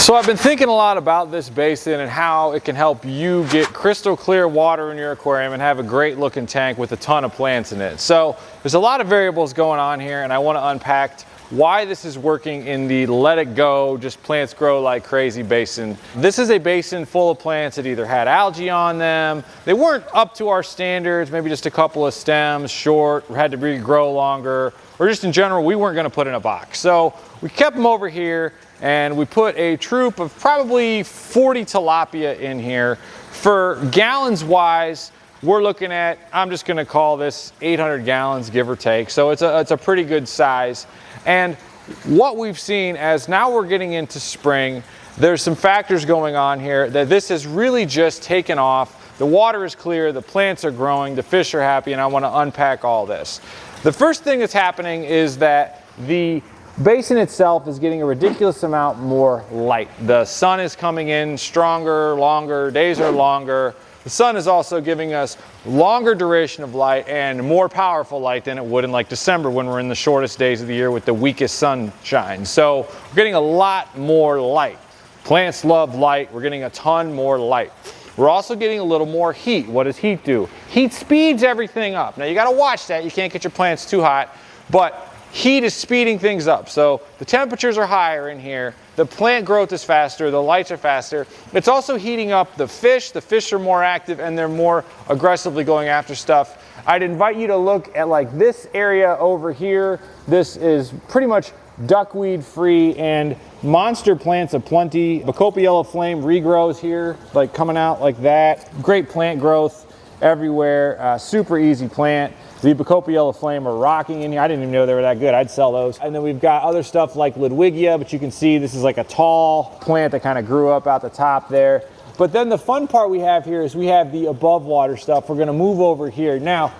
So I've been thinking a lot about this basin and how it can help you get crystal clear water in your aquarium and have a great looking tank with a ton of plants in it. So there's a lot of variables going on here, and I want to unpack why this is working in the let it go, just plants grow like crazy basin. This is a basin full of plants that either had algae on them, they weren't up to our standards, maybe just a couple of stems short, had to regrow longer, or just in general, we weren't gonna put in a box. So we kept them over here and we put a troop of probably 40 tilapia in here. For gallons wise, we're looking at, I'm just gonna call this 800 gallons, give or take. So it's a pretty good size. And what we've seen as now we're getting into spring, there's some factors going on here that this has really just taken off. The water is clear, the plants are growing, the fish are happy, and I want to unpack all this. The first thing that's happening is that the basin itself is getting a ridiculous amount more light. The sun is coming in stronger, longer, days are longer. The sun is also giving us longer duration of light and more powerful light than it would in like December when we're in the shortest days of the year with the weakest sunshine. So we're getting a lot more light. Plants love light. We're getting a ton more light. We're also getting a little more heat. What does heat do? Heat speeds everything up. Now you got to watch that. You can't get your plants too hot, but heat is speeding things up. So the temperatures are higher in here. The plant growth is faster. The lights are faster. It's also heating up the fish. The fish are more active and they're more aggressively going after stuff. I'd invite you to look at like this area over here. This is pretty much duckweed free and monster plants aplenty. Bacopa yellow flame regrows here, like coming out like that. Great plant growth everywhere. Super easy plant. The Bacopa yellow flame are rocking in here. I didn't even know they were that good. I'd sell those. And then we've got other stuff like Ludwigia, but you can see this is like a tall plant that kind of grew up out the top there. But then the fun part we have here is we have the above water stuff. We're gonna move over here. Now,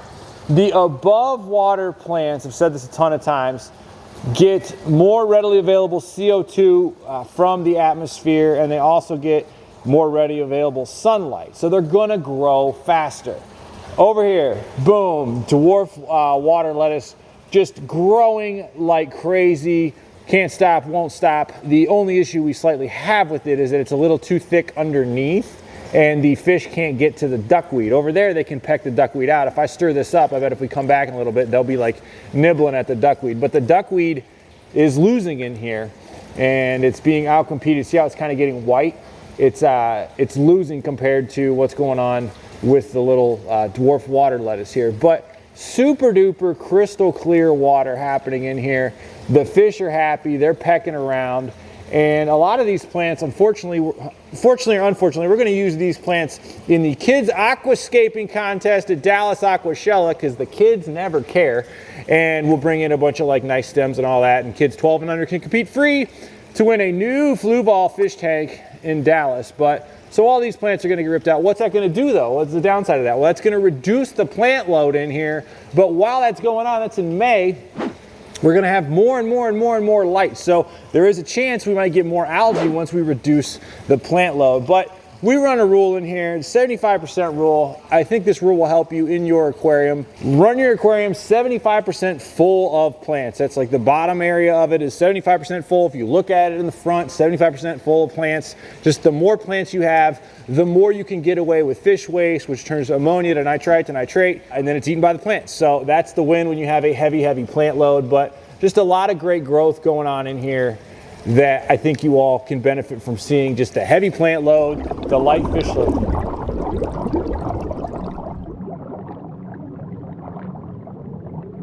the above water plants, I've said this a ton of times, get more readily available CO2 from the atmosphere, and they also get more readily available sunlight. So they're gonna grow faster. Over here, boom, dwarf water lettuce, just growing like crazy. Can't stop, won't stop. The only issue we slightly have with it is that it's a little too thick underneath and the fish can't get to the duckweed. Over there, they can peck the duckweed out. If I stir this up, I bet if we come back in a little bit, they'll be like nibbling at the duckweed. But the duckweed is losing in here and it's being outcompeted. See how it's kind of getting white? It's losing compared to what's going on with the little dwarf water lettuce here. But super duper crystal clear water happening in here. The fish are happy, they're pecking around. And a lot of these plants, fortunately or unfortunately, we're gonna use these plants in the Kids Aquascaping Contest at Dallas Aquashella because the kids never care. And we'll bring in a bunch of like nice stems and all that, and kids 12 and under can compete free to win a new flu ball fish tank in Dallas. But so all these plants are going to get ripped out. What's that going to do though? What's the downside of that? Well, that's going to reduce the plant load in here. But while that's going on, that's in May, we're going to have more and more and more and more light. So there is a chance we might get more algae once we reduce the plant load. But we run a rule in here, 75% rule. I think this rule will help you in your aquarium. Run your aquarium 75% full of plants. That's like the bottom area of it is 75% full. If you look at it in the front, 75% full of plants. Just the more plants you have, the more you can get away with fish waste, which turns ammonia to nitrite to nitrate, and then it's eaten by the plants. So that's the win when you have a heavy plant load. But just a lot of great growth going on in here that I think you all can benefit from seeing. Just a heavy plant load, the light fish load.